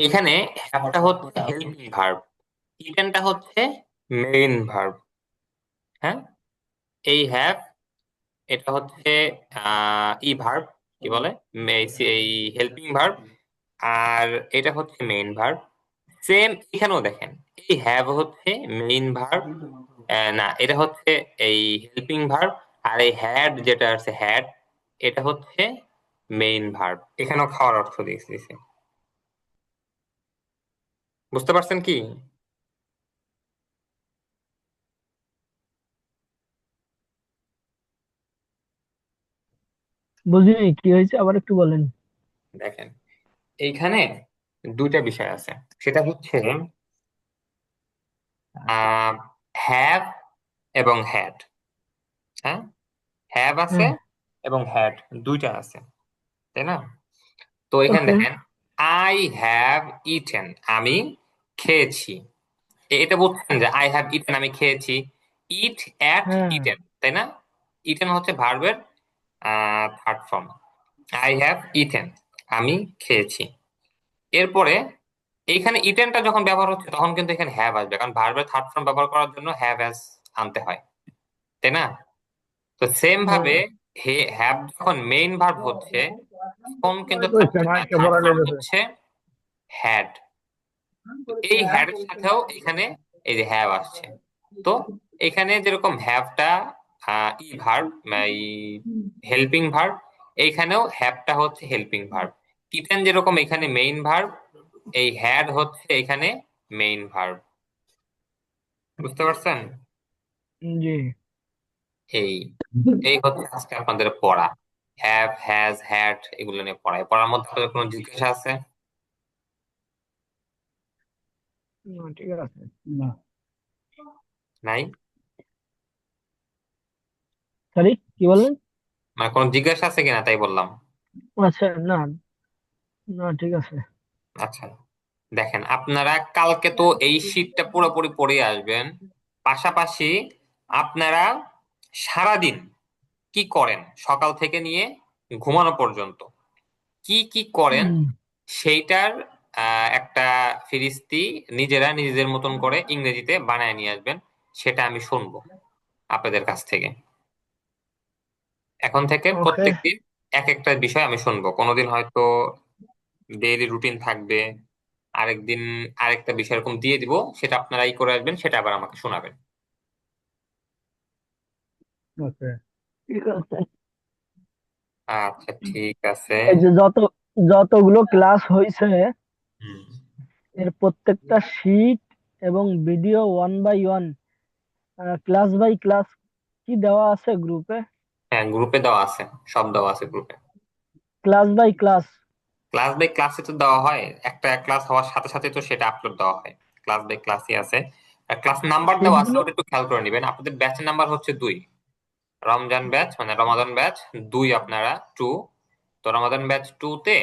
এখানে হ্যাভটা হচ্ছে helping verb, ইটেনটা হচ্ছে মেইন ভার্ব। হ্যাঁ, এই হ্যাভ এটা হচ্ছে ই ভার্ব, কি বলে, এই হেল্পিং ভার্ব, আর এটা হচ্ছে মেইন ভার্ব। সেম এখানেও দেখেন, এই হ্যাভ হচ্ছে মেইন ভার্ব, না এটা হচ্ছে এই হেল্পিং ভার্ব, আর এই হ্যাড যেটা আছে হ্যাড, এটা হচ্ছে মেইন ভার্ব। এখানেও খাওয়ার অর্থ দিয়েছে। বুঝতে পারছেন কি? বুঝিনি কি হয়েছে, আবার একটু বলেন। দেখেন, এইখানে দুইটা বিষয় আছে, সেটা হচ্ছে হ্যাভ এবং হ্যাড। হ্যাঁ, হ্যাভ আছে হ্যাঁ। এবং হ্যাড, দুইটা আছে, তাই না? তো এখানে ওকে। দেখেন, আই হ্যাভ ইটেন, আমি খেয়েছি। এটা বলছেন যে আই হ্যাভ ইটেন, আমি খেয়েছি। ইট অ্যাট হ্যাঁ। ইটেন, তাই না? ইটেন হচ্ছে ভার্বের third form. I have eaten, আমি খেয়েছি। এরপরে এইখানে ইটেনটা যখন ব্যবহার হচ্ছে তখন কিন্তু এখানে হ্যাভ আসবে, কারণ ভার্বের থার্ড ফর্ম ব্যবহার করার জন্য হ্যাভ হ্যাজ আনতে হয়, তাই না? তো সেম ভাবে হ্যাঁ। হ্যাভ যখন মেইন ভার্ব হচ্ছে তখন কিন্তু ওই থার্ড মাইকে থার্ড ভরা ফর্ম লেগেছে। হচ্ছে হ্যাড। এই হ্যাড এর সাথেও এখানে এই যে হ্যাভ আসছে। তো এখানে যেরকম হ্যাভটা ই ভার্ব, এই হেল্পিং ভার্ব, এইখানেও হ্যাভটা হচ্ছে হেল্পিং ভার্ব। ইটেন যেরকম এখানে মেইন ভার্ব, এই হ্যাড হচ্ছে এখানে মেইন ভার্ব। বুঝতে পারছেন? জি। এই এই হচ্ছে আজকে আপনাদের পড়া, হ্যাভ হ্যাজ হ্যাড, এগুলো নিয়ে পড়ায়। পড়ার মধ্যে আপনাদের কোনো জিজ্ঞাসা আছে? ঠিক আছে। না। নাই? সরি, কি বললেন? মানে কোনো জিজ্ঞাসা আছে কিনা তাই বললাম। আচ্ছা, না। না, ঠিক আছে। আচ্ছা, দেখেন, আপনারা কালকে তো এই শীটটা পুরোপুরি পড়ে আসবেন। পাশাপাশি আপনারা সারাদিন কি করেন, সকাল থেকে নিয়ে ঘুমানো পর্যন্ত কি কি করেন, হুম। সেইটার একটা ফিরিস্তি নিজেরা নিজেদের মতন করে ইংরেজিতে বানায় নিয়ে আসবেন। সেটা আমি শুনবো আপনাদের কাছ থেকে। এখন থেকে ওকে। প্রত্যেকদিন এক একটা বিষয় আমি শুনবো। কোনোদিন হয়তো ডেইলি রুটিন থাকবে, আরেকদিন আরেকটা বিষয় এরকম দিয়ে দিব, সেটা আপনারা ই করে আসবেন, সেটা আবার আমাকে শোনাবেন। ওকে, ঠিক আছে। আচ্ছা, ঠিক আছে। এই যে যতগুলো ক্লাস হয়েছে, হুম। এর প্রত্যেকটা শীট এবং video 1 by 1, class by class কি দেওয়া আছে গ্রুপে? হ্যাঁ, গ্রুপে দেওয়া আছে, সব দেওয়া আছে গ্রুপে। Class by class. Class by ক্লাসে তো দেওয়া হয়, একটা ক্লাস হওয়ার সাথে সাথে তো সেটা আপলোড দেওয়া হয়। ক্লাস বাই ক্লাসই আছে। আর ক্লাস নাম্বার দেওয়া আছে, শীটগুলো। ওটা একটু খেয়াল করে নেবেন। আপনাদের ব্যাচের নাম্বার হচ্ছে 2, রমজান ব্যাচ মানে রমাদান ব্যাচ 2, আপনারা 2। তো রমাদান ব্যাচ 2 তে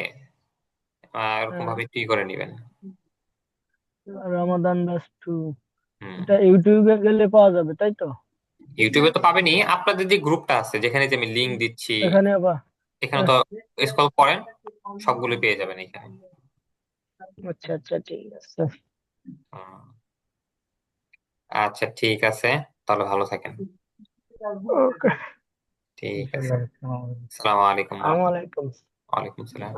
এরকম ভাবে কি করে নেবেন। রমাদান ব্যাচ 2, হুম। এটা ইউটিউবে গেলে পাওয়া যাবে, তাই তো? ইউটিউবে তো পাবেনই, আপনাদের যে গ্রুপটা আছে যেখানে যে আমি লিংক দিচ্ছি, এখানে আবার। এখানে তো স্ক্রল করেন, সবগুলো পেয়ে যাবেন এখানে। আচ্ছা, আচ্ছা, ঠিক আছে। হুম। আচ্ছা, ঠিক আছে, তাহলে ভালো থাকেন। ওকে। ঠিক আছে। ইনশাআল্লাহ। আসসালামু আলাইকুম আসসালামু আলাইকুম। ওয়ালাইকুম আসসালাম।